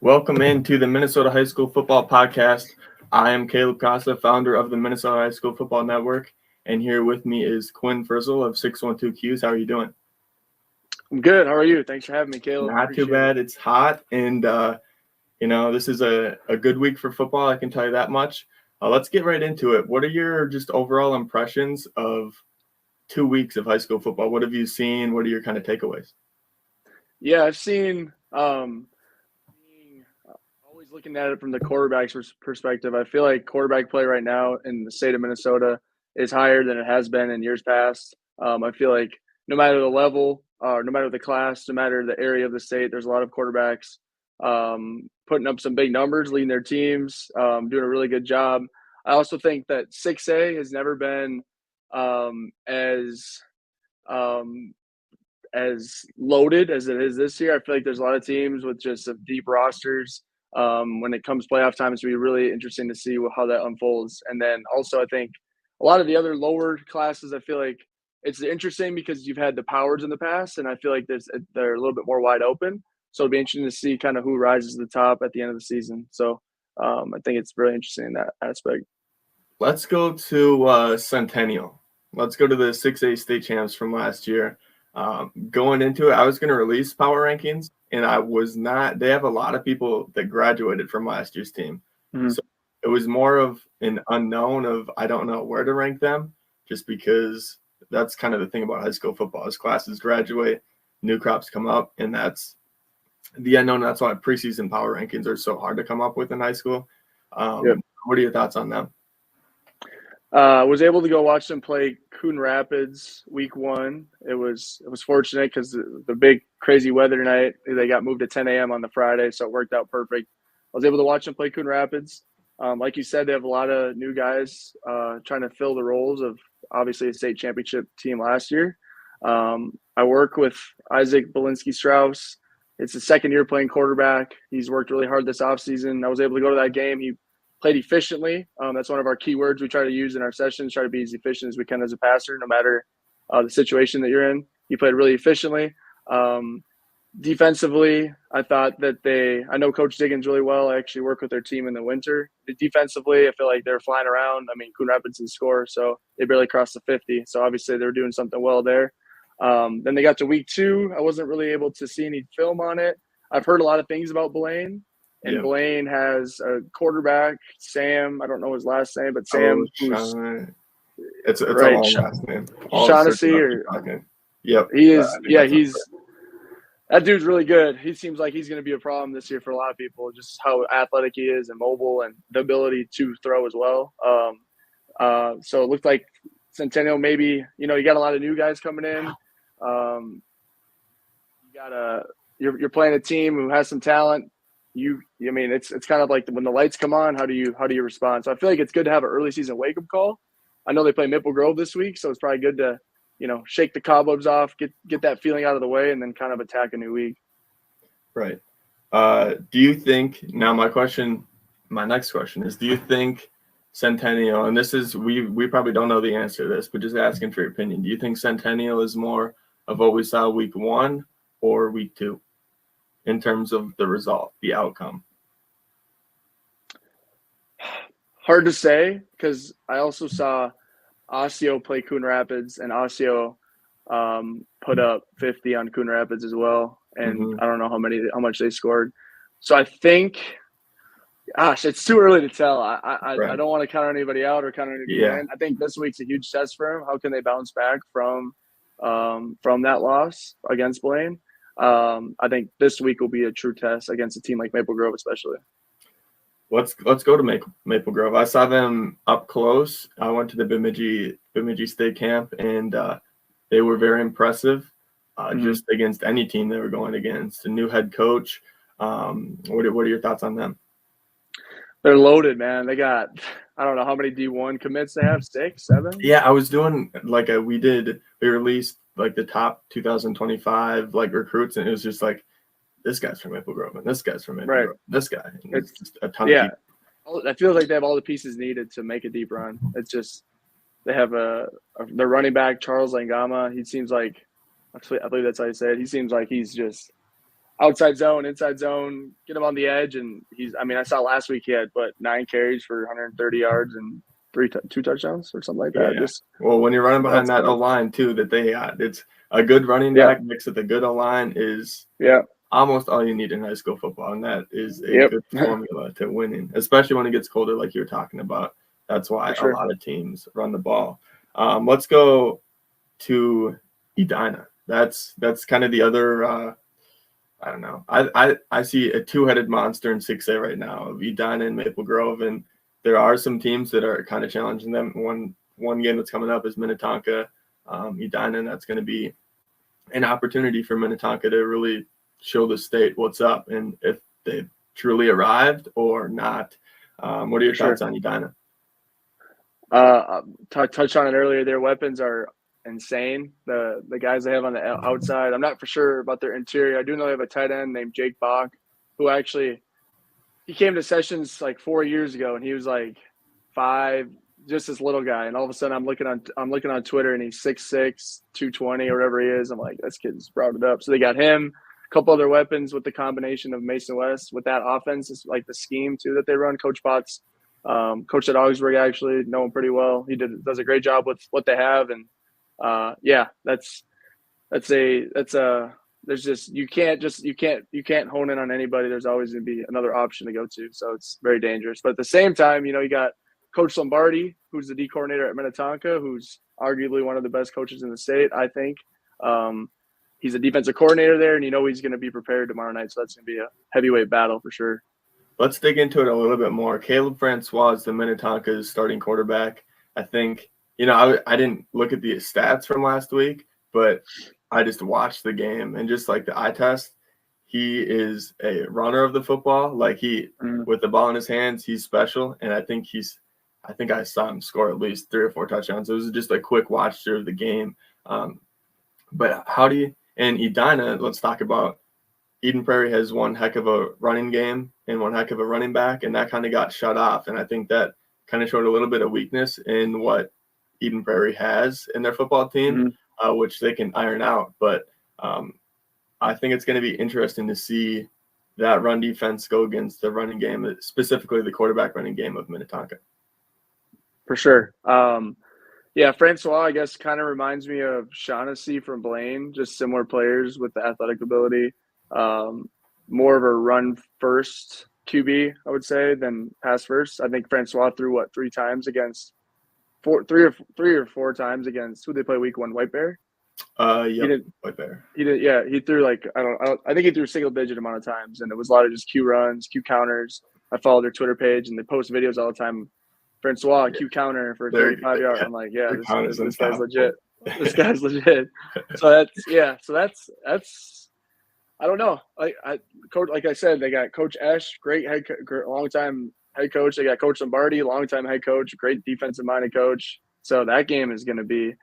Welcome into the Minnesota High School Football Podcast. I am Caleb Costa, founder of the Minnesota High School Football Network, and here with me is Quinn Frisell of 612Qs. How are you doing? I'm good. How are you? Thanks for having me, Caleb. Not too bad. It's hot, and this is a good week for football. I can tell you that much. Let's get right into it. What are your just overall impressions of 2 weeks of high school football? What have you seen? What are your kind of takeaways? Yeah, I've seen always looking at it from the quarterback's perspective. I feel like quarterback play right now in the state of Minnesota is higher than it has been in years past. I feel like no matter the level, no matter the class, no matter the area of the state, there's a lot of quarterbacks putting up some big numbers, leading their teams, doing a really good job. I also think that 6A has never been as loaded as it is this year. I feel like there's a lot of teams with just some deep rosters. When it comes playoff time, it's going to be really interesting to see how that unfolds. And then also, I think a lot of the other lower classes, I feel like it's interesting because you've had the Powards in the past, and I feel like they're a little bit more wide open. So it'll be interesting to see kind of who rises to the top at the end of the season. So I think it's really interesting in that aspect. Let's go to Centennial. Let's go to the 6A state champs from last year. Going into it, I was going to release power rankings, and I was not. They have a lot of people that graduated from last year's team. Mm-hmm. So it was more of an unknown of I don't know where to rank them, just because that's kind of the thing about high school football. As classes graduate, new crops come up, and that's the unknown. That's why preseason power rankings are so hard to come up with in high school. Yep. What are your thoughts on them? Was able to go watch them play Coon Rapids week 1. It was fortunate because the big crazy weather night, they got moved to 10 a.m. on the Friday, so it worked out perfect. I was able to watch them play Coon Rapids. Like you said, they have a lot of new guys trying to fill the roles of obviously a state championship team last year. I work with Isaac Belinsky-Strauss. It's his second year playing quarterback. He's worked really hard this offseason. I was able to go to that game. He played efficiently. That's one of our key words we try to use in our sessions, try to be as efficient as we can as a passer, no matter the situation that you're in. He played really efficiently. Defensively, I thought that I know Coach Diggins really well. I actually work with their team in the winter. Defensively, I feel like they're flying around. I mean, Coon Rapids didn't score, so they barely crossed the 50. So obviously they were doing something well there. Then they got to week 2. I wasn't really able to see any film on it. I've heard a lot of things about Blaine. And Blaine has a quarterback, Sam. I don't know his last name, but Sam. It's right. A long last name. Shaughnessy Yep. He is. That dude's really good. He seems like he's going to be a problem this year for a lot of people. Just how athletic he is and mobile, and the ability to throw as well. So it looked like Centennial maybe. You got a lot of new guys coming in. You're playing a team who has some talent. It's kind of like when the lights come on, how do you respond? So I feel like it's good to have an early season wake up call. I know they play Maple Grove this week, so it's probably good to, shake the cobwebs off, get that feeling out of the way, and then kind of attack a new week. Right. Do you think now? My next question is: do you think Centennial, and this is we probably don't know the answer to this, but just asking for your opinion. Do you think Centennial is more of what we saw week 1 or week 2? In terms of the result, the outcome? Hard to say, because I also saw Osseo play Coon Rapids, and Osseo put up 50 on Coon Rapids as well. And I don't know how much they scored. So I think, it's too early to tell. I don't want to count anybody out or count anybody in. I think this week's a huge test for them. How can they bounce back from that loss against Blaine? I think this week will be a true test against a team like Maple Grove, especially. Let's go to Maple Grove. I saw them up close. I went to the Bemidji State Camp, and they were very impressive. Just against any team they were going against. A new head coach. What are your thoughts on them? They're loaded, man. They got I don't know how many D1 commits they have. 6, 7. Yeah, I was doing we released like the top 2025 like recruits, and it was just like this guy's from Maple Grove and this guy's from Maple Grove. This guy. It's just a ton of people. I feel like they have all the pieces needed to make a deep run. It's just they have their running back Charles Langama. He seems like I believe that's how you say it. He seems like he's just outside zone, inside zone, get him on the edge. And I saw last week he had 9 carries for 130 yards and 2 touchdowns or something like that. Yeah. Well, when you're running behind that O-line too that they got, it's a good running back mixed with a good O-line is almost all you need in high school football, and that is a good formula to winning, especially when it gets colder like you were talking about. That's why a lot of teams run the ball. Let's go to Edina. That's kind of the other I don't know. I see a two-headed monster in 6A right now of Edina and Maple Grove, and there are some teams that are kind of challenging them. One game that's coming up is Minnetonka, Edina, and that's going to be an opportunity for Minnetonka to really show the state what's up and if they've truly arrived or not. What are your thoughts on Edina? Touched on it earlier. Their weapons are insane. The guys they have on the outside, I'm not for sure about their interior. I do know they have a tight end named Jake Bach, who actually he came to sessions like 4 years ago, and he was like 5, just this little guy. And all of a sudden, I'm looking on Twitter, and he's 6'6", 220 or whatever he is. I'm like, this kid's sprouted up. So they got him, a couple other weapons with the combination of Mason West with that offense. Is like the scheme too that they run. Coach Potts, coach at Augsburg, actually know him pretty well. He does a great job with what they have, and there's just you can't hone in on anybody. There's always going to be another option to go to, so it's very dangerous. But at the same time, you got Coach Lombardi, who's the D coordinator at Minnetonka, who's arguably one of the best coaches in the state, I think. He's a defensive coordinator there, and he's going to be prepared tomorrow night, so that's going to be a heavyweight battle for sure. Let's dig into it a little bit more. Caleb Francois is the Minnetonka's starting quarterback. I think, I didn't look at the stats from last week, but I just watched the game, and just like the eye test, he is a runner of the football. Like with the ball in his hands, he's special. And I think I saw him score at least 3 or 4 touchdowns. It was just a quick watch through of the game. But and Edina, let's talk about Eden Prairie has one heck of a running game and one heck of a running back, and that kind of got shut off. And I think that kind of showed a little bit of weakness in what Eden Prairie has in their football team, which they can iron out. But I think it's going to be interesting to see that run defense go against the running game, specifically the quarterback running game of Minnetonka. For sure. Francois, I guess, kind of reminds me of Shaughnessy from Blaine, just similar players with the athletic ability. More of a run-first QB, I would say, than pass-first. I think Francois threw, 3 times against – 3 or 4 times against – who they play week 1, White Bear? White Bear. He did, yeah. He threw I think he threw a single-digit amount of times, and it was a lot of just Q runs, Q counters. I follow their Twitter page, and they post videos all the time. Francois, Q counter for 35 yards. I'm like, yeah, this guy's legit. This guy's legit. So that's I don't know. Coach, like I said, they got Coach Esch, great long-time head coach. They got Coach Lombardi, long-time head coach, great defensive-minded coach. So that game is going to be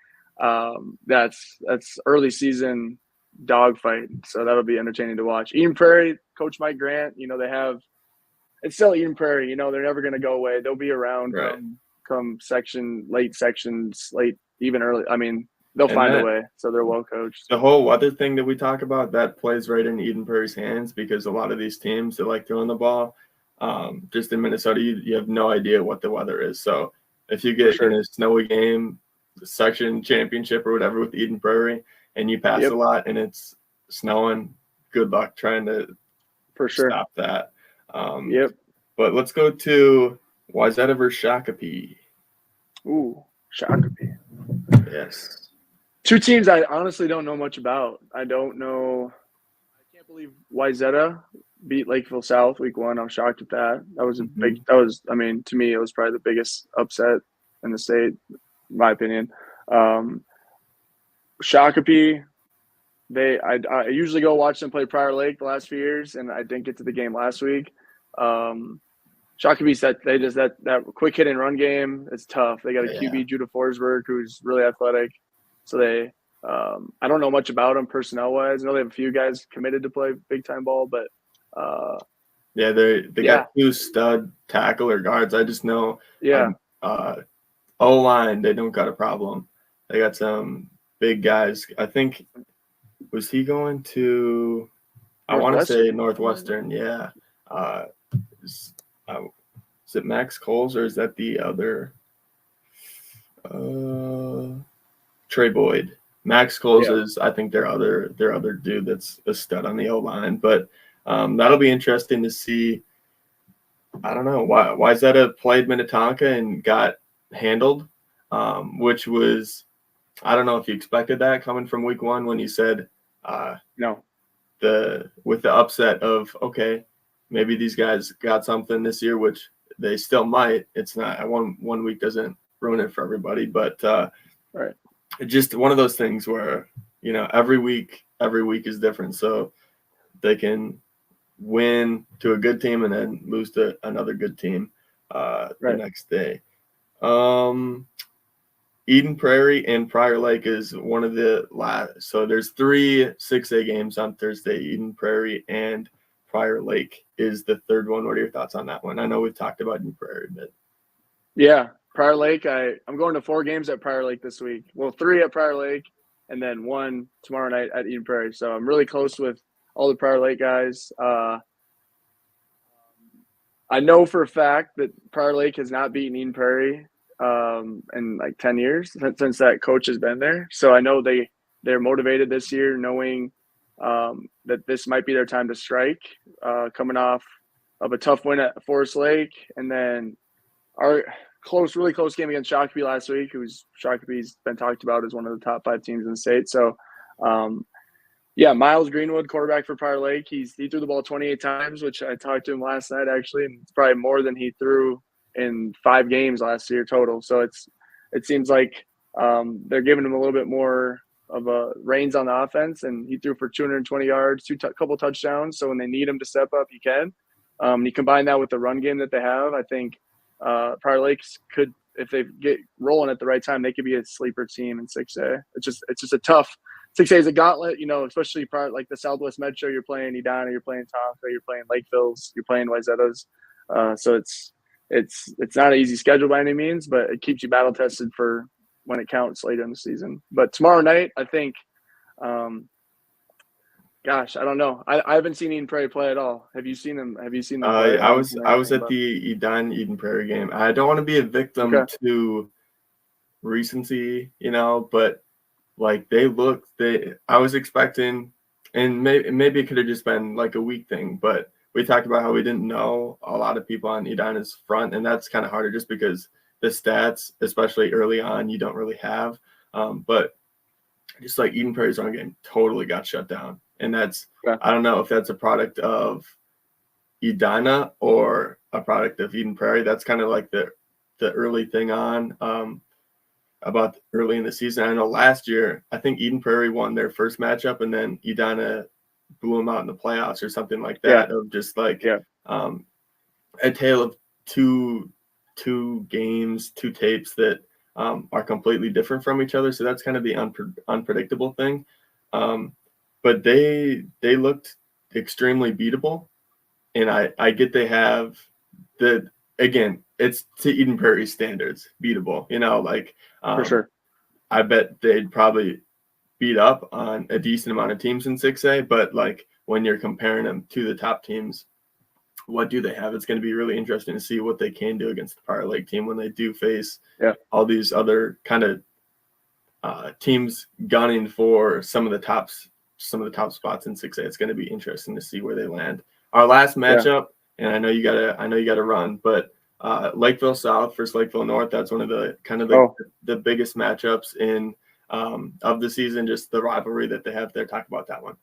that's early season dogfight. So that'll be entertaining to watch. Eden Prairie, Coach Mike Grant, they have – it's still Eden Prairie. They're never going to go away. They'll be around come late sections, late, even early. I mean, they'll find a way. So they're well coached. The whole weather thing that we talk about, that plays right in Eden Prairie's hands, because a lot of these teams that like throwing the ball, just in Minnesota, you have no idea what the weather is. So if you get in a snowy game, the section championship or whatever with Eden Prairie, and you pass a lot and it's snowing, good luck trying to stop that. But let's go to Wayzata versus Shakopee. Ooh, Shakopee. Yes. 2 teams I honestly don't know much about. I don't know. I can't believe Wayzata beat Lakeville South week 1. I'm shocked at that. That was to me, it was probably the biggest upset in the state, in my opinion. Shakopee, I usually go watch them play Prior Lake the last few years, and I didn't get to the game last week. Shakopee said that quick hit and run game. It's tough. They got a QB, Judah Forsberg, who's really athletic. So they, I don't know much about them personnel wise. I know they have a few guys committed to play big time ball, but they got 2 stud tackle or guards. I just know O-line, they don't got a problem. They got some big guys. I think was he going to I want to say Northwestern. Northwestern. Yeah. Uh, is, is it Max Coles or is that the other? Trey Boyd. Max Coles Yeah. is, I think, their other dude that's a stud on the O line. But that'll be interesting to see. I don't know why Zeta played Minnetonka and got handled, which was, I don't know if you expected that coming from week one when you said No. with the upset of, okay, maybe these guys got something this year, which they still might. It's not one week doesn't ruin it for everybody, but Right. just one of those things where, you know, every week is different. So they can win to a good team and then lose to another good team the Right. next day. Eden Prairie and Prior Lake is one of the last. So there's 3 6A games on Thursday. Eden Prairie and Prior Lake is the third one. What are your thoughts on that one? I know we've talked about Eden Prairie a bit. Yeah, Prior Lake. I'm going to 4 games at Prior Lake this week. Well, 3 at Prior Lake, and then 1 tomorrow night at Eden Prairie. So I'm really close with all the Prior Lake guys. I know for a fact that Prior Lake has not beaten Eden Prairie in like 10 years since that coach has been there. So I know they're motivated this year, knowing that this might be their time to strike, coming off of a tough win at Forest Lake, and then our really close game against Shakopee last week. Shakopee's been talked about as one of the top 5 teams in the state. So, yeah, Miles Greenwood, quarterback for Prior Lake. He threw the ball 28 times, which I talked to him last night actually, and it's probably more than he threw in 5 games last year total. So it seems like they're giving him a little bit more of a reins on the offense, and he threw for 220 yards, couple touchdowns. So when they need him to step up, he can. And you combine that with the run game that they have, I think Prior Lakes could, if they get rolling at the right time, they could be a sleeper team in 6A. It's just a tough. 6A is a gauntlet, you know, especially like the Southwest Metro. You're playing Edina, you're playing Tonka, you're playing Lakevilles, you're playing Wayzatas. So it's not an easy schedule by any means, but it keeps you battle tested for when it counts later in the season. But tomorrow night, I think, gosh, I don't know. I haven't seen Eden Prairie play at all. Have you seen them? Have you seen them play? I was at the Eden Prairie game. I don't want to be a victim to recency, you know, but like I was expecting, and maybe it could have just been like a week thing, but we talked about how we didn't know a lot of people on Edina's front, and that's kind of harder just because the stats, especially early on, you don't really have. But just like Eden Prairie's run game totally got shut down. And that's, I don't know if that's a product of Edina or a product of Eden Prairie. That's kind of like the early thing on about early in the season. I know last year, I think Eden Prairie won their first matchup, and then Edina blew them out in the playoffs or something like that. Of just like a tale of two games, 2 tapes that are completely different from each other. So that's kind of the unpredictable thing. But they looked extremely beatable, and I get they have again, it's to Eden Prairie standards, beatable. You know, like for sure. I bet they'd probably beat up on a decent amount of teams in 6A, but like when you're comparing them to the top teams, what do they have? It's going to be really interesting to see what they can do against the Prior Lake team when they do face all these other kind of teams gunning for some of the top spots in 6A. It's going to be interesting to see where they land. Our last matchup, and I know you gotta run, but Lakeville South versus Lakeville North. That's one of the kind of the biggest matchups in of the season. Just the rivalry that they have there. Talk about that one.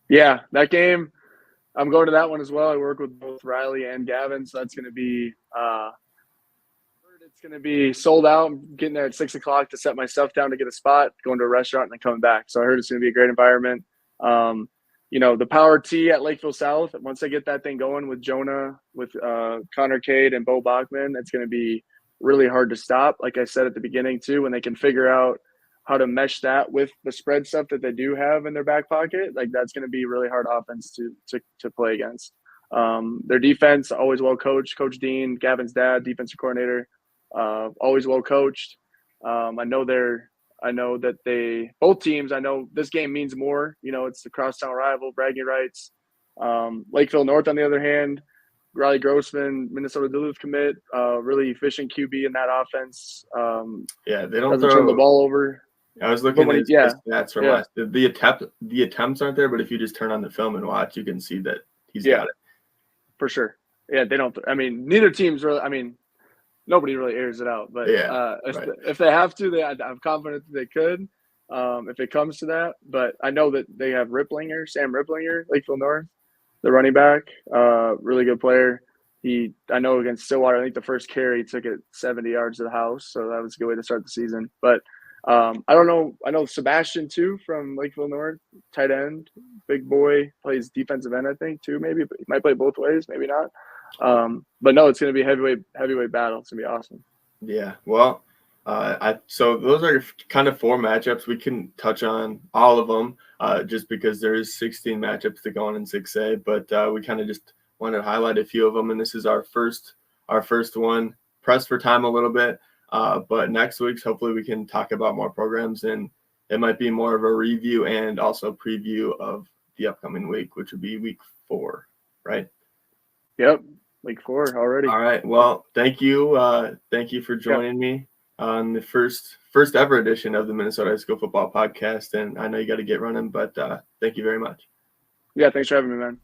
Yeah, that game. I'm going to that one as well. I work with both Riley and Gavin, so that's going to be it's going to be sold out. I'm getting there at 6:00 to set my stuff down to get a spot, going to a restaurant, and then coming back. So I heard it's going to be a great environment. You know, the Power T at Lakeville South, once I get that thing going with Jonah, with Connor Cade and Bo Bachman, it's going to be really hard to stop. Like I said at the beginning, too, when they can figure out how to mesh that with the spread stuff that they do have in their back pocket, like that's going to be really hard offense to play against. Their defense, always well coached. Coach Dean, Gavin's dad, defensive coordinator, always well coached. I know that both teams, I know this game means more. You know, it's the crosstown rival, bragging rights. Lakeville North, on the other hand, Riley Grossman, Minnesota Duluth commit, really efficient QB in that offense. Yeah, they don't Doesn't turn the throw. ball over. I was looking at his stats from yeah. last. The attempts aren't there, but if you just turn on the film and watch, you can see that he's got it. For sure. Yeah, they don't. I mean, neither team's really. I mean, nobody really airs it out. But if they have to, I'm confident that they could. If it comes to that, but I know that they have Sam Ripplinger, Lakeville North, the running back, really good player. I know against Stillwater, I think the first carry took it 70 yards to the house, so that was a good way to start the season. But I don't know. I know Sebastian too from Lakeville North, tight end, big boy, plays defensive end, I think too. Maybe but he might play both ways, maybe not. But no, it's going to be a heavyweight battle. It's going to be awesome. Yeah. Well, so those are kind of 4 matchups. We can touch on all of them just because there is 16 matchups to go on in 6A, but we kind of just wanted to highlight a few of them. And this is our first one. Pressed for time a little bit, but next week's hopefully we can talk about more programs, and it might be more of a review and also preview of the upcoming week, which would be week 4, right? Yep. Week 4 already. All right. Well, thank you for joining me on the first ever edition of the Minnesota High School Football Podcast. And I know you got to get running, but thank you very much. Yeah, thanks for having me, man.